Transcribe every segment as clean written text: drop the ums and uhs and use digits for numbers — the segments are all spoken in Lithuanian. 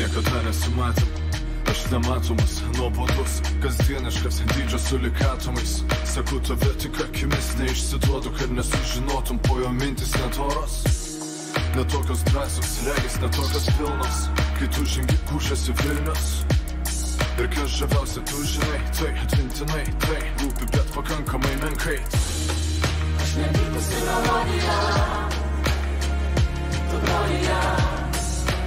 niekada nesimatėm. Aš nematomas, nuobodus, kasdieniškas, dydžio sulikatomais. Sakau tave tik akimis, neišsiduodu, kad nesužinotum, po jo mintis netoros. Netokios drąsios, regis netokios pilnos, kai tu žengi kūšėsi Vilnius. Ir kas žaviausia, tu žinai, tai atmintinai, tai rūpi, bet pakankamai menkai. Aš nevykusi melodija, tu brolija,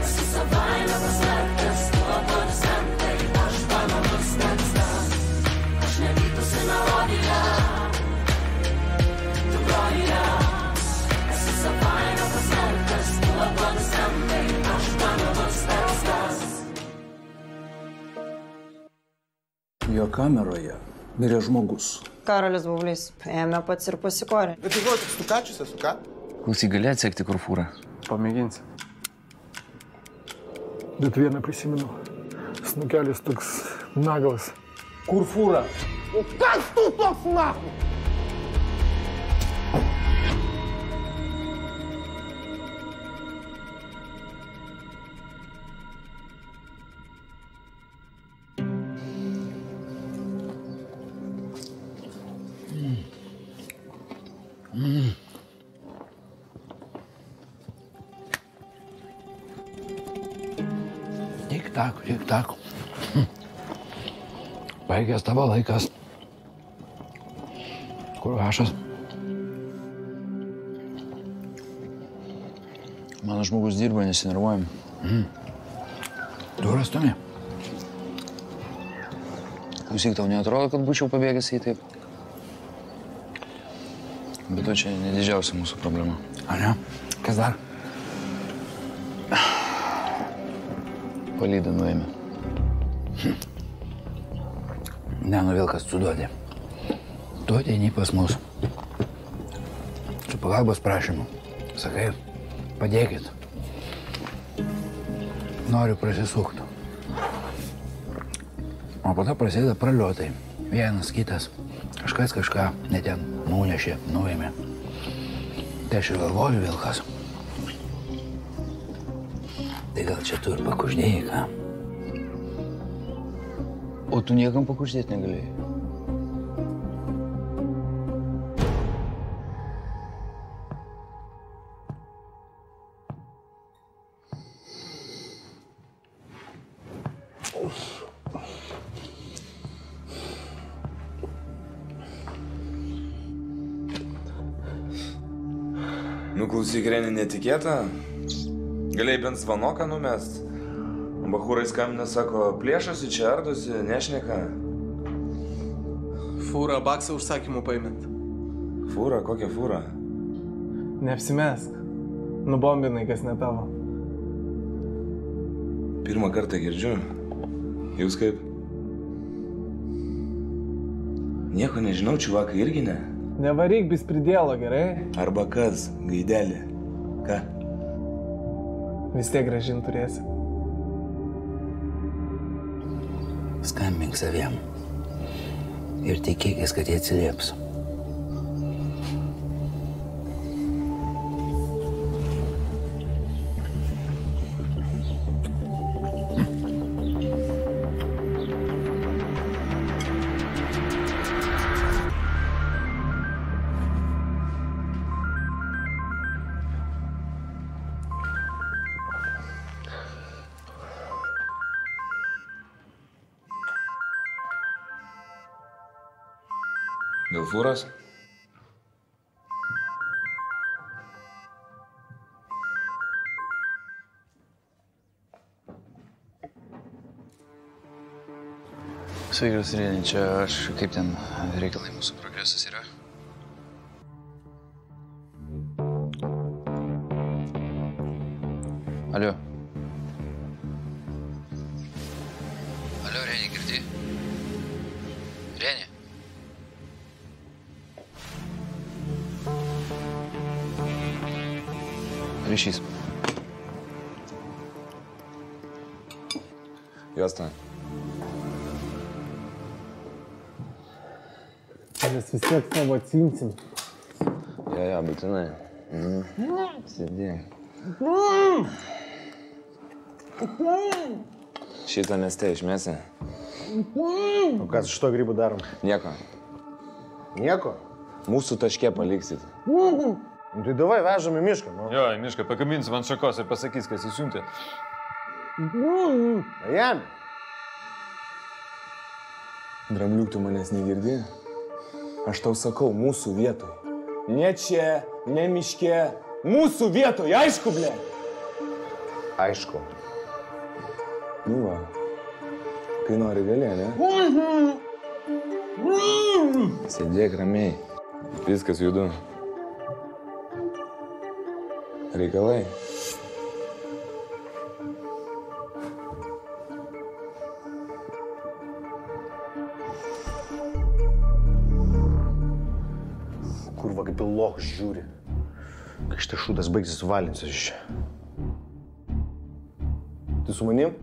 esi savaime paslėptas, tu adolescentai, aš banalus tekstas. Aš nevykusi melodija, tu brolija, esi savaime paslėptas, tu adolescentai, aš banalus tekstas. Jo kameroje mirė žmogus. Karolis Baublys ėmė pats ir pasikorė. Bet tai buvo tik stukačius esu, ką? Klausyk, gali atsekti, kur fūra? Pamėginsi. Bet vieną prisimenu. Snukelis toks naglas. Kur fūra? Kas tu toks nahu? Tik tak. Baigęs tavo laikas. Kur vašas? Mano žmogus dirba, nesinervuojam. Tu rastumė? Klausyk, tau neatrodo, kad būčiau pabėgęs į taip? Bet to čia nedidžiausia mūsų problema. A ne? Kas dar? Palydą nuėmė. Vilkas, tu duodi. Tu ateini pas mus. Su pagalbos prašymu. Sakai, padėkit. Noriu prasisukti. O po to prasideda praliotai. Vienas, kitas. Kažkas kažką net ten nunešė, nuėmė. Tai aš ir galvoju, Vilkas. Tai gal čia tu ir pakuždėjai, ką? O tu niekam pakuždėti negalėjai? Nu, klausyk, Reni, netikėta. Galėjai bent zvanoką numest. Bachūrai skambina, sako, plėšosi čia, ardosi, nešneka. Fūrą baksą užsakymų paimint. Fūrą? Kokią fūrą? Neapsimesk. Nubombinai, kas ne tavo. Pirmą kartą girdžiu. Jūs kaip? Nieko nežinau, čiuvakai, irgi ne? Nevaryk bis pridėlo, gerai? Arba kas, gaidelė? Ką? Vis tiek gražin turėsi. Skambink saviem. Ir tikėkis, kad jie atsilieps. Dėl fūros? Sveikas, Reni, čia aš, kaip ten reikalai mūsų progresas yra? Alio. Alio, Reni, girdi? Reni. Ryšys. Juosta. Mes vis tiek tavo atsimsim. Jo, būtinai. Sėdėk. Šitą mieste išmesi? O kas iš to grybų darom? Nieko. Nieko? Mūsų taške paliksit. Tai davai vežam į mišką, nu. Jo, į mišką pakabinsim ant šakos ir pasakys, kas įsiuntė. Jam. Drambliuk, tu manęs negirdi? Aš tau sakau, mūsų vietoj. Ne čia, ne miške, mūsų vietoj, aišku, ble? Aišku. Nu va, kai nori gali, ne? Sėdėk ramiai, viskas judu. Reikalai. Kurva, kaip į lochus žiūri. Kai šitas šūdas baigsis, valinsiu iš čia. Tu su manim?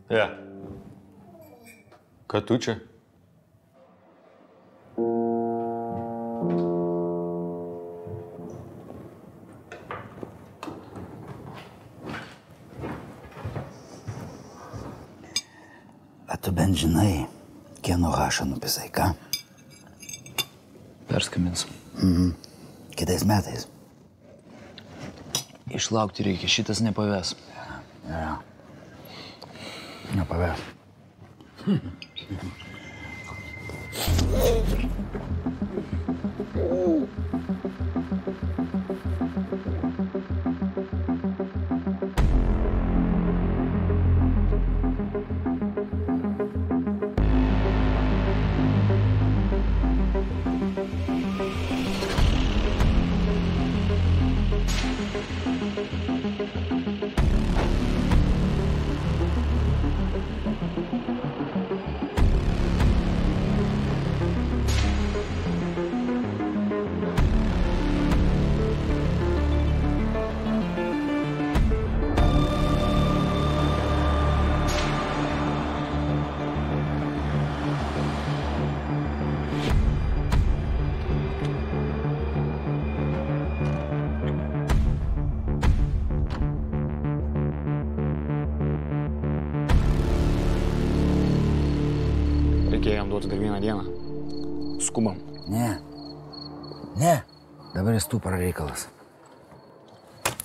Ja. Ką tu čia? A tu bent žinai, kieno hašą nupisai, ką? Perskambinsim. Kitais metais. Išlaukti reikia, šitas nepaves. Ja. Nepaves. Reikėjo jam duoti dar vieną dieną. Skubam. Ne. Dabar jis stupro reikalas.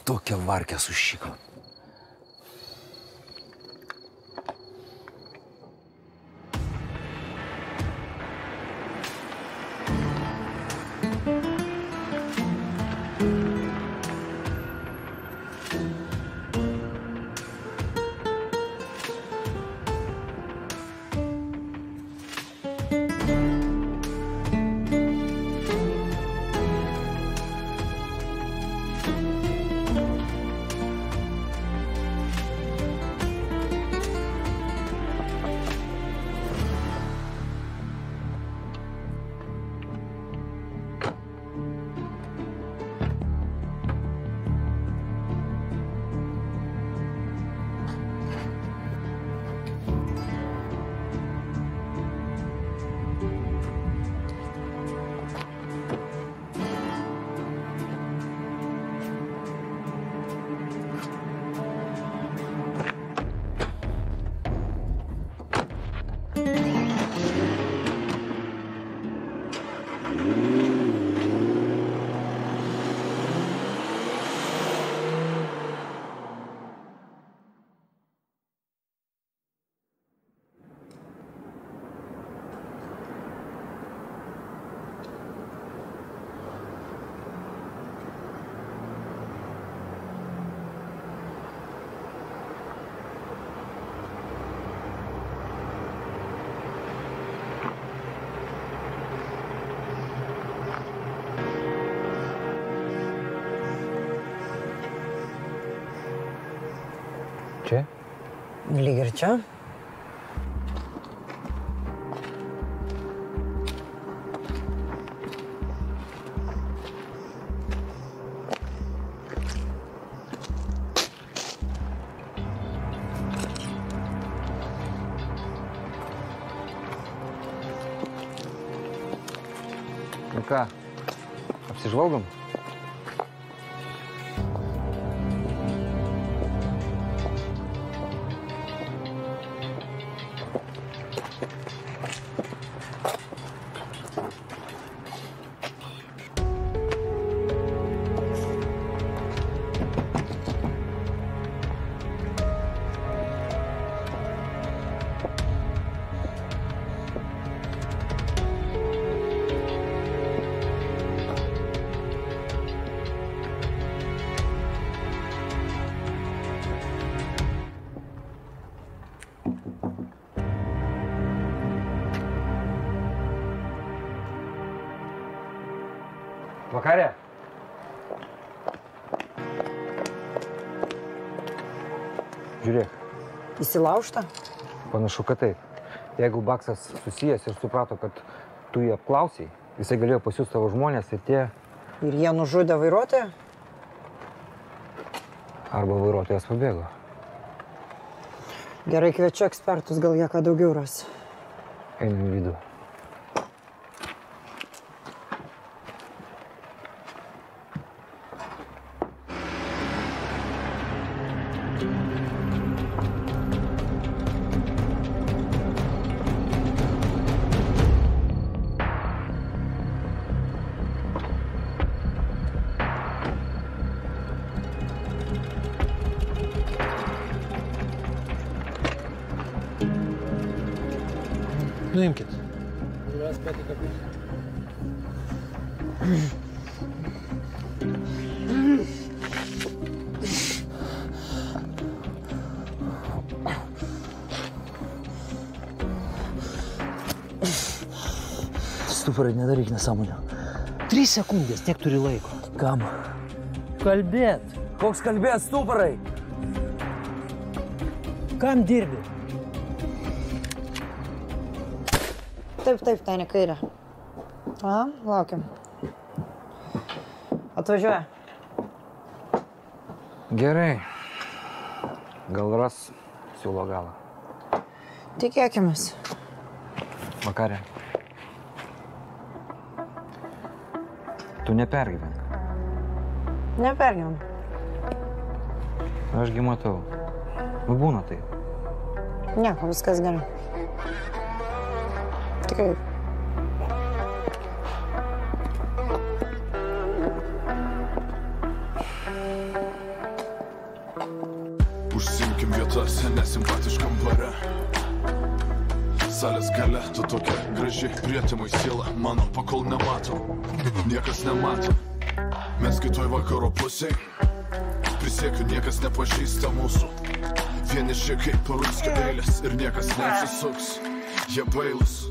Tokią varkę sušiko. Čia? Lyg ir čia. Nu ką, apsižvalgom? Vakarė. Žiūrėk. Įsilaužta? Panašu, kad taip. Jeigu Baksas susijęs ir suprato, kad tu jį apklausai, jisai galėjo pasiųsti tavo žmonės ir tie... Ir jie nužudė vairuotoją? Arba vairuotojas pabėgo. Gerai, kviečiu ekspertus, gal jie ką daugiau ras. Einam į vidų. Nuimkit. Stuparai, nedaryk nesąmonę. 3 sekundės, tiek turi laiko. Kam? Kalbėt. Koks kalbėt, stuparai? Kam dirbi? Taip, ten į kairę. Laukiam. Atvažiuoja. Gerai. Gal ras siūlo galą. Tikėkimės. Vakarė. Tu nepergyvenk. Nepergyvenk. Ašgi matau. Nu būna taip. Nieko, viskas gerai. Tikrai. Užsimkim vietas nesimpatiškam bare. Salės gale, tu tokia graži, prietimui siela mano, pakol nemato. Niekas nemato. Mes kitoj vakaro pusėj. Prisiekiu, niekas nepažįsta mūsų. Vieniši kaip paruskio eilės ir niekas neatsisuks. Jie bailus,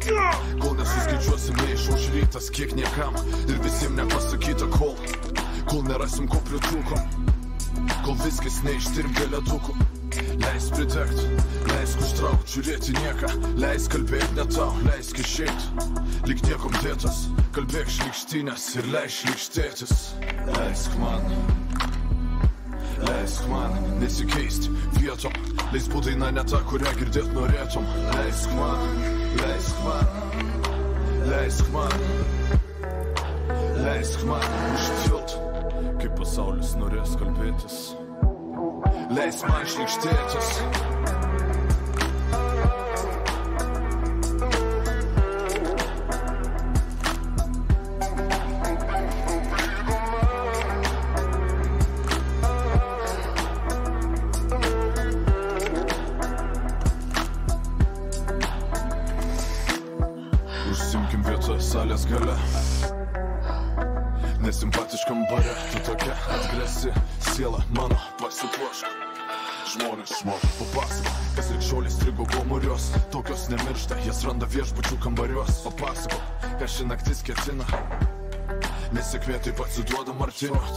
kol nesuskaičiuosim neišauš rytas, kiek niekam ir visiems nepasakyta, kol nerasim, ko pritrūkom, kol viskas neištirp gėledukų. Leis pridegt, leisk užtraukt, žiūrėti nieką, leisk kalbėt ne tau, leisk išeit, lyg niekom dėtas, kalbėk šlykštynės ir leisk šlykštėtis. Leisk man nesikeist vietom, leis būt daina ne ta, kurią girdėt norėtum. Leisk man užtilt, kaip pasaulis norės kalbėtis. Leisk man šlykštėtis. Užsimkim vietą salės gale. Nesimpatiškam bare, tu tokia atgresi siela mano, pasipuošk. Žmonės išmok papasako, kas likščiolės strigo gomurios, tokios nemiršta, jas randa viešbučių kambarios. Papasako, ką ši naktis ketina, nesėkmė taip atsiduoda Martinot.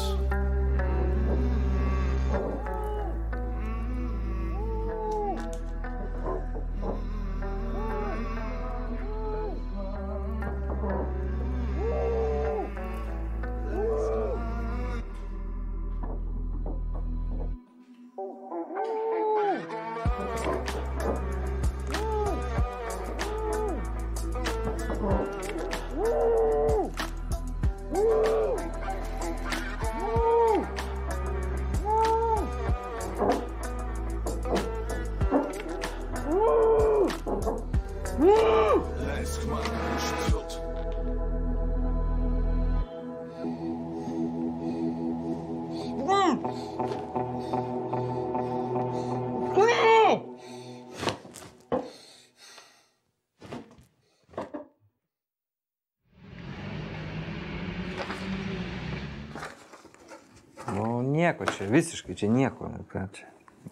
nieko, čia visiškai čia nieko. Ką čia?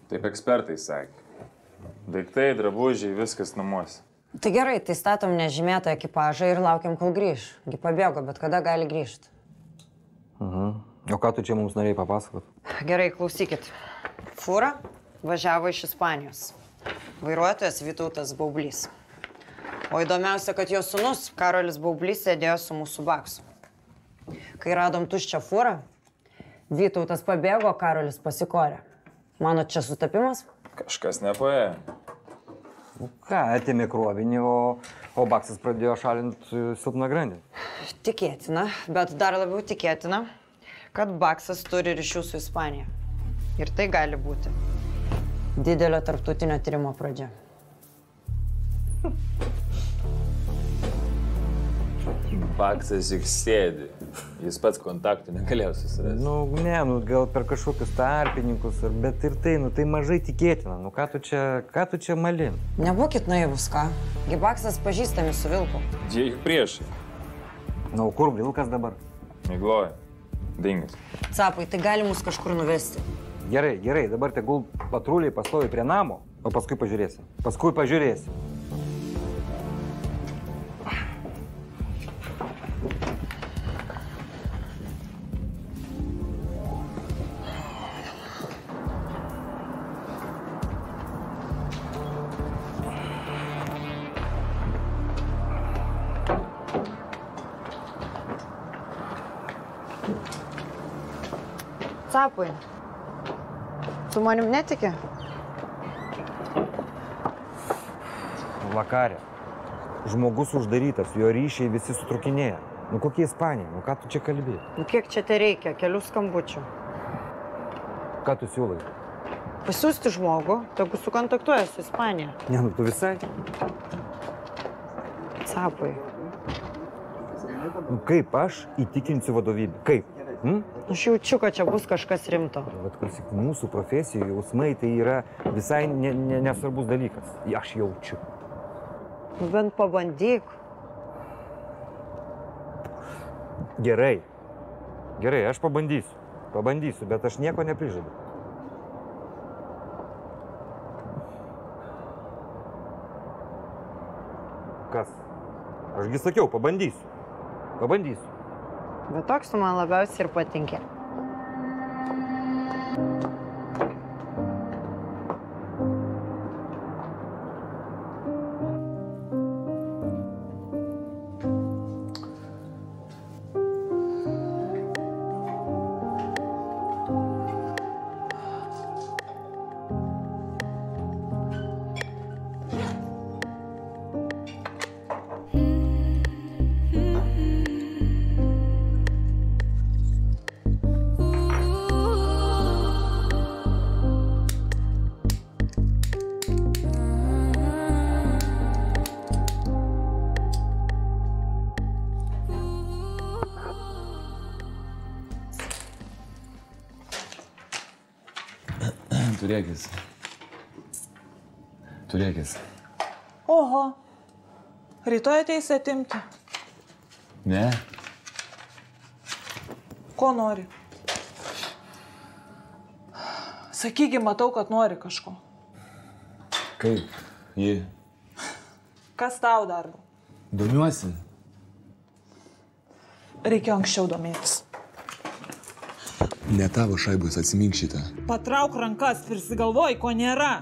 Taip ekspertai sakė. Daiktai, drabužiai, viskas namuose. Tai gerai, tai statom nežymėtą ekipažą ir laukiam, kol grįž. Gi pabėgo, bet kada gali grįžti? O ką tu čia mums norėjai papasakot? Gerai, klausykit. Fūra važiavo iš Ispanijos. Vairuotojas Vytautas Baublys. O įdomiausia, kad jo sūnus Karolis Baublys sėdėjo su mūsų baksu. Kai radom tuščią fūrą, Vytautas pabėgo, Karolis pasikorė. Manot, čia sutapimas? Kažkas nepaėjo. Ką, atėmė krovinį, o baksas pradėjo šalinti silpną grandį. Tikėtina, bet dar labiau tikėtina, kad baksas turi ryšių su Ispanija. Ir tai gali būti didelio tarptautinio tyrimo pradžia. Baksas juk sėdi. Jis pats kontaktų negalėjo susirasti. Gal per kažkokius tarpininkus, bet ir tai, tai mažai tikėtina. Ką tu čia malin? Nebūkit naivus, ką? Gi baksas pažįstami su vilku. Jie juk priešai. Kur vilkas dabar? Migloja. Dingęs. Capai, tai gali mus kažkur nuvesti. Gerai, dabar tegul patruliai pastovi prie namo, o paskui pažiūrėsim. Capai, tu manim netiki? Vakarė. Žmogus uždarytas, jo ryšiai visi sutrukinėja. Kokie Ispanija? Ką tu čia kalbi? Kiek čia te reikia? Kelių skambučių. Ką tu siūlai? Pasiųsti žmogų, tegu sukontaktuoja su Ispanija. Tu visai? Capai. Kaip aš įtikinsiu vadovybę? Kaip? Aš jaučiu, kad čia bus kažkas rimto. Bet klausyk, mūsų profesijų jausmai tai yra visai nesvarbus dalykas. Aš jaučiu. Bent pabandyk. Gerai, aš pabandysiu, bet aš nieko neprižadu. Kas? Ašgi sakiau, pabandysiu. Bet toks tu man labiausiai ir patinki. Turėkis. Oho. Rytoj ateisi atimti. Ne. Ko nori? Sakygi, matau, kad nori kažko. Kaip? Ji. Kas tau darbo? Domiuosi. Reikia anksčiau domėtis. Ne tavo šaibos, atsimink šitą. Patrauk rankas, prisigalvoji, ko nėra.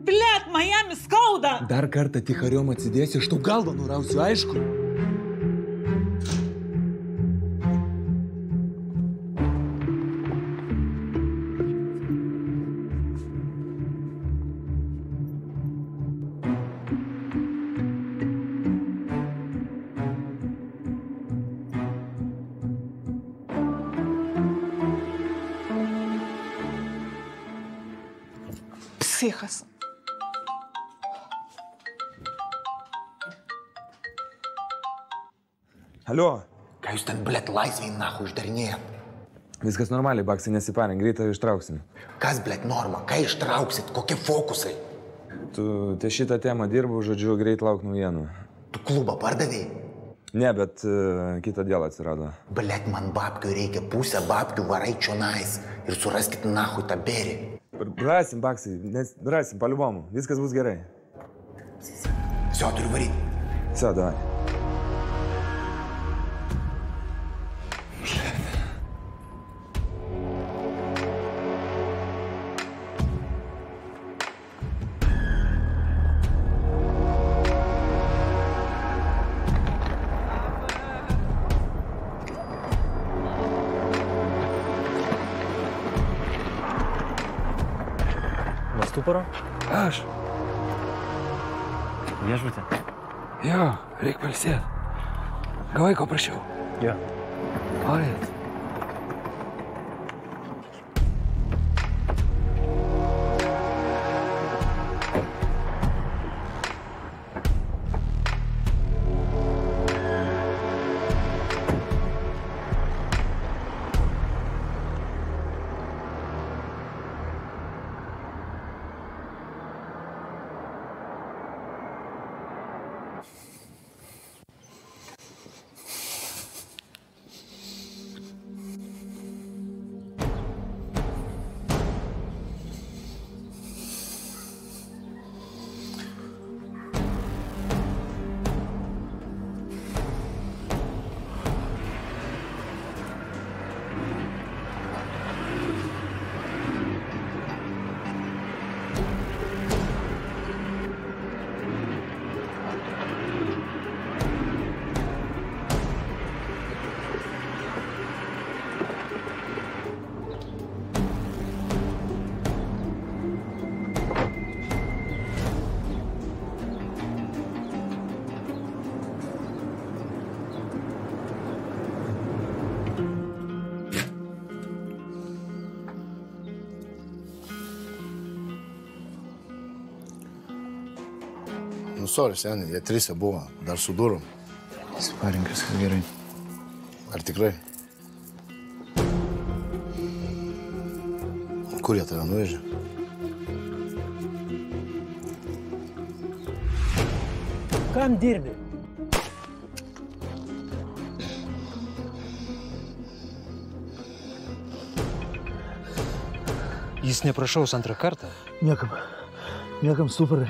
Blet, Miami skauda! Dar kartą tichariom atsidėsi, aš tau galvą nurausiu, aišku. Psichas. Alio. Ką jūs ten, blet, laisvėj nahu išdarinėjat? Viskas normaliai, baksai, nesiparink, greitai ištrauksim. Kas, blet, norma? Ką ištrauksit? Kokie fokusai? Tu ties šitą temą dirbu, žodžiu, greit lauk naujienų. Tu klubą pardavėjai? Ne, bet kitą dieną atsirado. Blet, man babkių reikia, pusę babkių varai čionais ir suraskit nahui tą berį. Rasim, baksai, rasim, paliubomu, viskas bus gerai. Все, turiu varyti. Все, davai. Stuparo? Aš. Viešbutė? Jo, reik palsėt. Gavai, ko prašiau? Jo. Varit. Sorry, seniai, jie trise buvo, dar su durom. Sparing, viskas gerai. Ar tikrai? Kur jie tave nuvežė? Kam dirbi? Jis neprašaus antrą kartą. Niekam stuparai.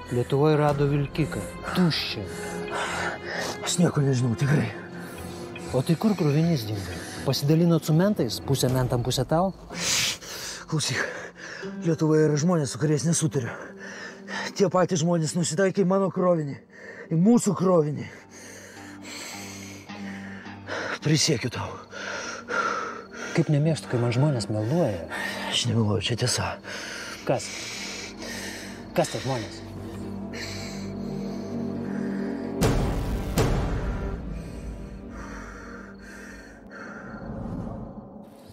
Lietuvoje rado vilkiką. Tuščią. Aš nieko nežinau, tikrai. O tai kur krovinys dingo? Pasidalinot su mentais? Pusę mentam, pusę tau? Klausyk, Lietuvoje yra žmonės, su kuriais nesutariu. Tie patys žmonės nusitaikė į mano krovinį. Į mūsų krovinį. Prisiekiu tau. Kaip nemėgstu, kai man žmonės meluoja? Aš nemeluoju, čia tiesa. Kas? Kas tai žmonės?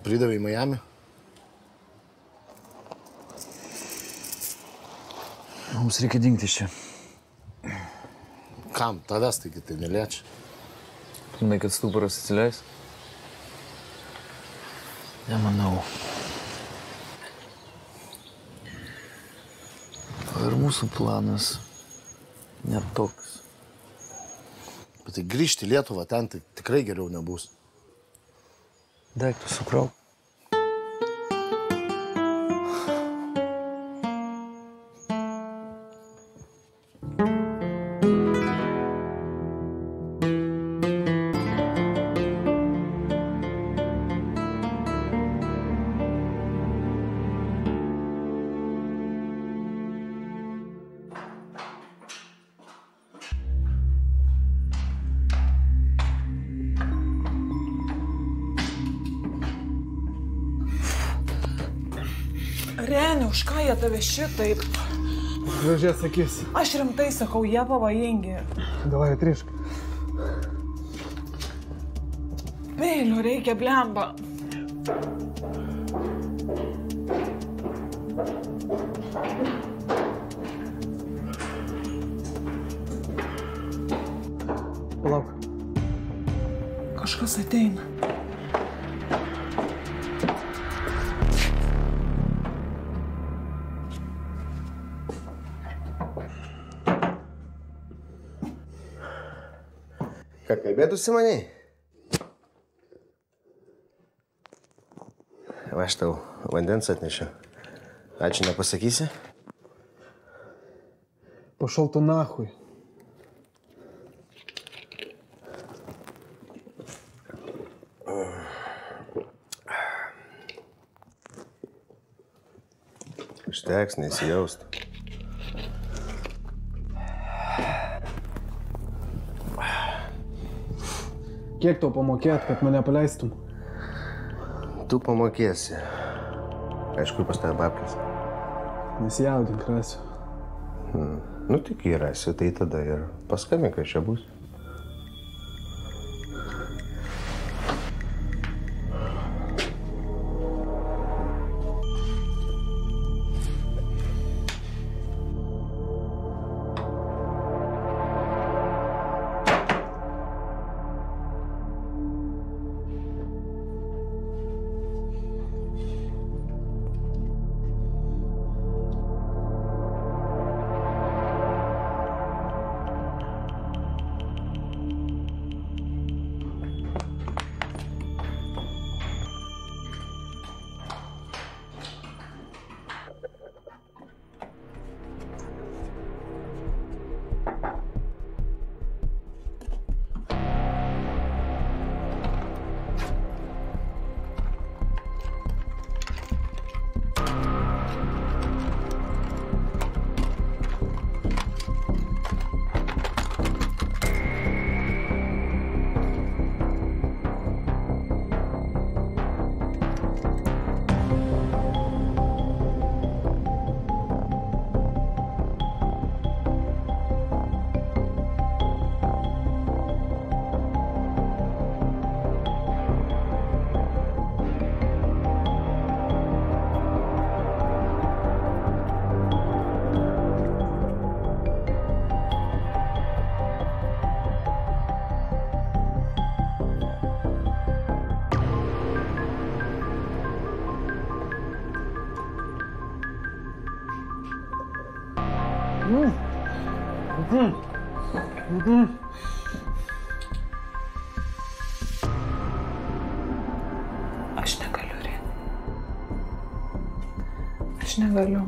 Pridavai į Miami? Mums reikia dingti iš čia. Kam? Tavęs taigi tai neliečia. Žinai, kad stuparas atsileis? Nemanau. O ir mūsų planas net toks. Bet tai grįžti į Lietuvą ten tai tikrai geriau nebus. Daiktus sukrauk. Reni, už ką jie tave šitaip? Gražiai sakys. Aš rimtai sakau, jie pavojingi. Davai, atrišk. Peilio reikia, blemba. Palauk. Kažkas ateina. Ką kalbėtųsi maniai? Va, aš tau vandens atnešiu. Ačiū nepasakysi? Пошел ты нахуй. Užteks, nesijaust. Kiek tau pamokėt, kad mane paleistum? Tu pamokėsi. Aišku, pas tave babkės. Nesijaudink, rasiu. Nu tik jį rasiu, tai tada ir paskambink, kas čia bus. Aš negaliu, Ren. Aš negaliu.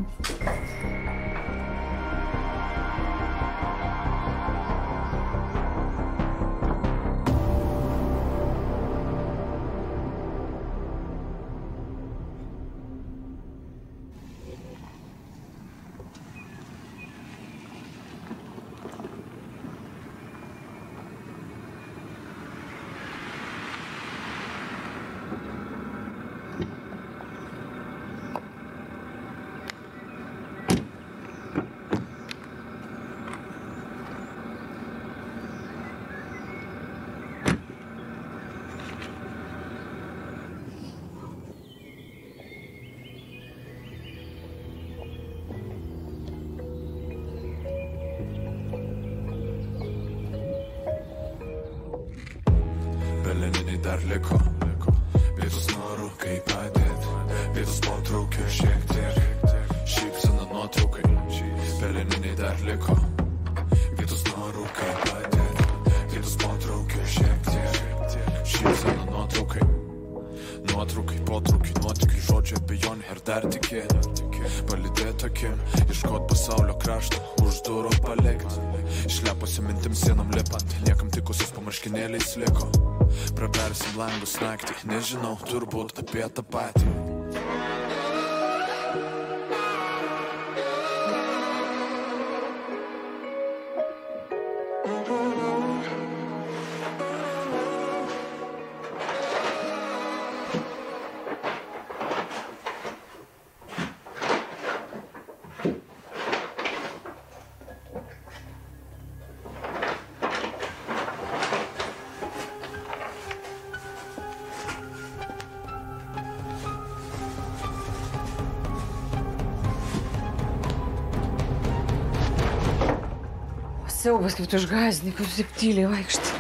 Peleniniai dar liko, vietos noru kaip padėt, vietos potraukiu šiek tiek, šypsena nuotraukai, peleniniai dar liko, vietos noru kaip padėt, vietos potraukiu šiek tiek, šypsena nuotraukai, nuotraukai, potraukai, nuotikai, žodžio abejonė ir dar tikėt, palydėt akim, ieškot pasaulio krašto, už durų palikt, išlepusi mintim sienom lipant, niekam tikusius pamarškinėliais liko. Praversim langus naktį, nežinau, turbūt apie tą patį. Siaubas, kaip tu išgąsdini, kaip tu taip tyliai vaikštai.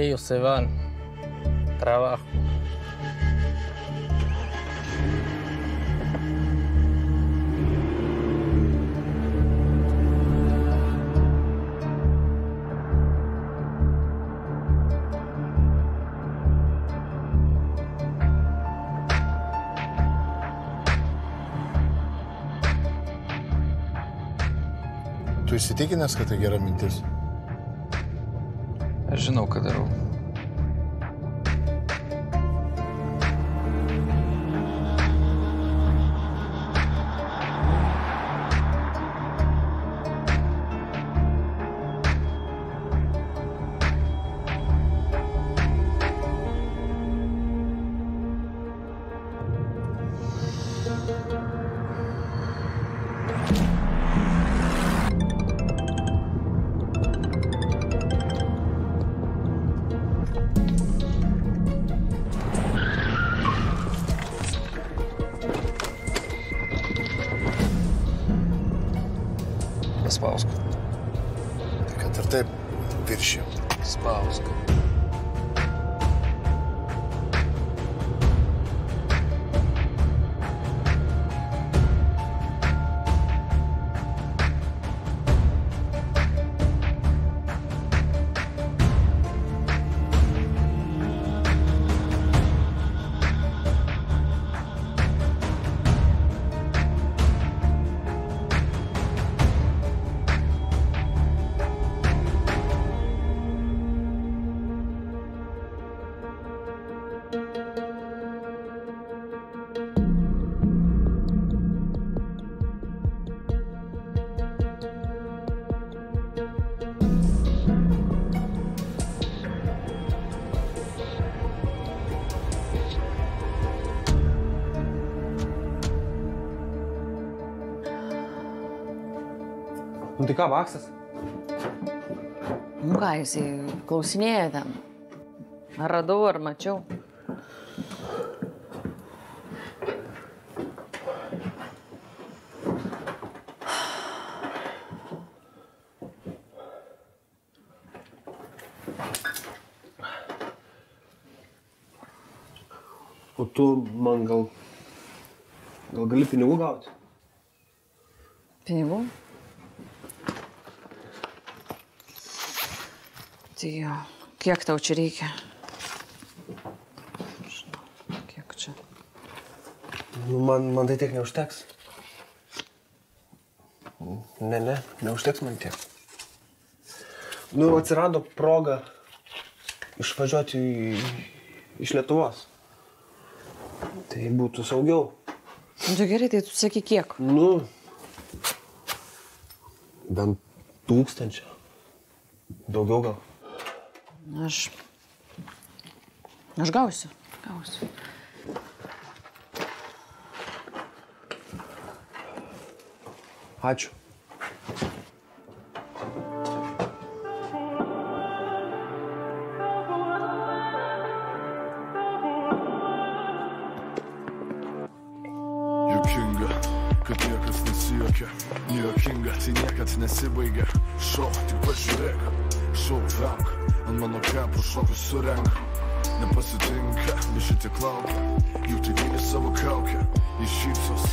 Ellos se van. Trabajo. Tu įsitikinęs, kad tai gera mintis? Aš žinau, ką darau. Spausk. Tai kad ir taip viršė. Spausk. Nu tai ką, Maksas? Nu ką, jisai klausinėja ten. Ar radau, ar mačiau. O tu man gal gali pinigų gauti? Pinigų? Tai jo, kiek tau čia reikia? Žinau, kiek čia? Nu, man tai tiek neužteks. Neužteks man tiek. Nu, atsirado proga išvažiuoti iš Lietuvos. Tai būtų saugiau. Nu, tai gerai, tai tu sakyk kiek? Nu, bent 1000. Daugiau gal. Aš gausiu. Ačiū. Juokinga, kad niekas nesijuokia. Juokinga, tai niekad nesibaigia. Šau, tik pažiūrėk. Šau, venk, ant mano kepų šokus surenk. Nepasitinka, bet šitiek laukia. Jau tai gynė savo kaukę, jis šypsos.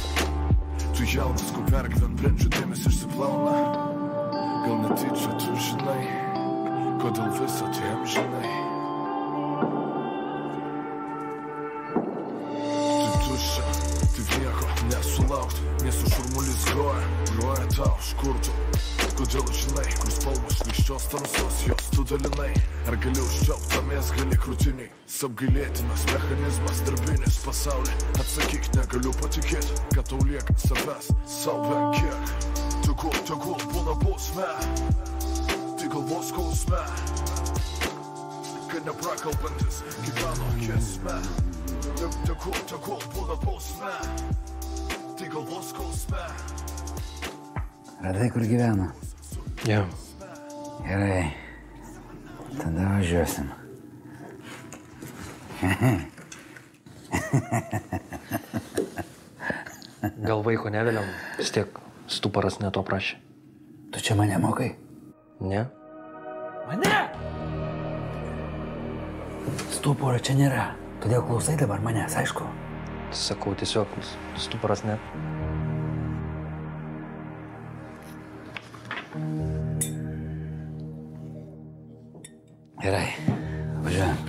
Tu jaunas, ko pergyvent, brendžių dėmesį išsiplauna. Gal netyčia tu žinai, kodėl visą tai amžinai. Tu tuščia, tik nieko nesulaukt. Miesto šurmulys groja tau, iš kur tu. Kodėl žinai, kur spalvos šlykščios tamsos jos tu dalinai. Ar gali užčiaupt tamės gali krūtiniai. Apgailėtinas mechanizmas darbinis pasaulį. Atsakyk, negaliu patikėti, kad tau lieka savęs sau bent kiek. Tegul būna bausmė, tik galvos skausme, kad neprakalbantis gyveno giesme. Tegul būna bausmė, tik galvos skausme. Radai, kur gyvena? Jo. Gerai. Tada važiuosim. Gal vaiko nevėliam, vis tiek stuparas neto prašė. Tu čia mane mokai? Ne. Mane! Stuporo čia nėra. Todėl klausai dabar manęs, aišku? Sakau, tiesiog stuporas net. Gerai, važiuojam.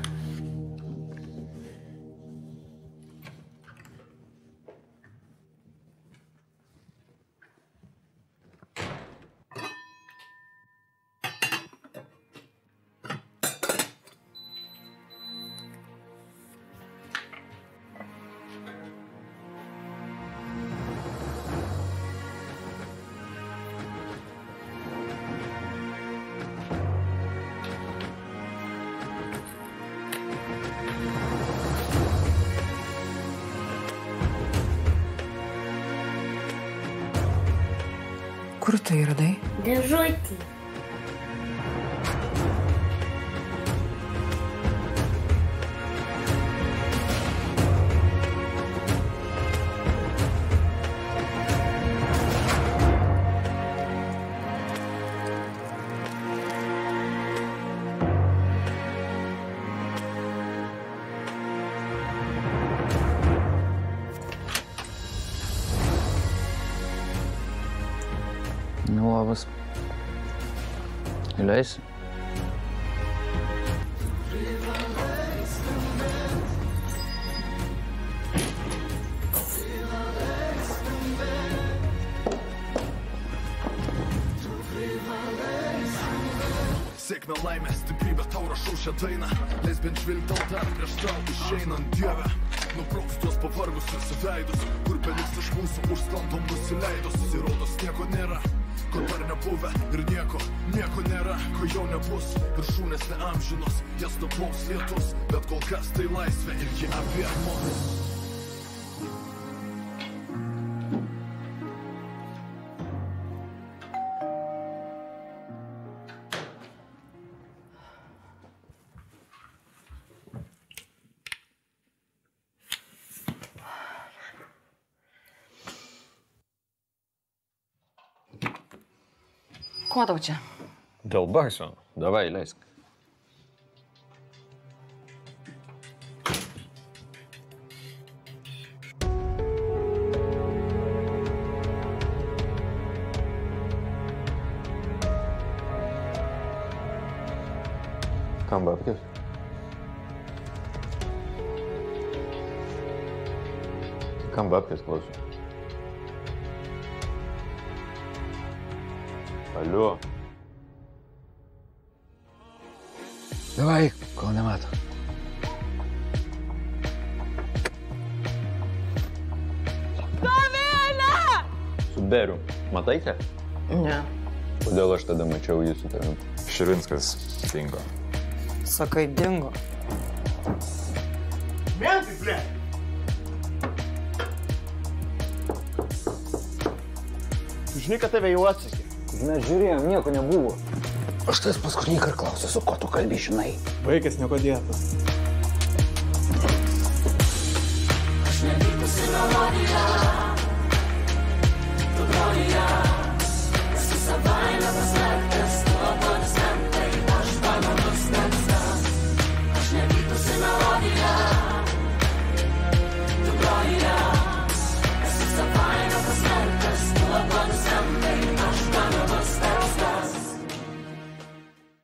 Kur tai radai? Dėžutį. Labas. Įleisi? Sėkmė laimė, stiprybė tau rašau šią dainą. Leis bent žvilgtau dar prieš tau išeinant Dieve. Nubrauks tuos pavargusius veidus, kur beliks iš mūsų užsklandom nusileidus. Įrodos nieko nėra, ko dar nebuvę ir nieko nėra, ko jau nebus. Viršūnės neamžinos, jas nuplaus lietus, bet kol kas tai laisvė ir ji apie mus. Ko tau čia? Dėl bakso. Davai, leisk. Kam babkės? Kam babkės klausiu? Alio. Davai, kol nemato. Dovilė! Su Beriu. Matai ką? Ne. Kodėl aš tada mačiau jį su tavim? Širinskas dingo. Sakai, dingo. Mentai, ble! Tu žinai, kad tave jau atsakė. Mes žiūrėjom, nieko nebuvo. Aš tas paskutinį kartą klausiu, su ko tu kalbi, žinai? Vaikas nieko dėtas. Aš nevykusi melodija.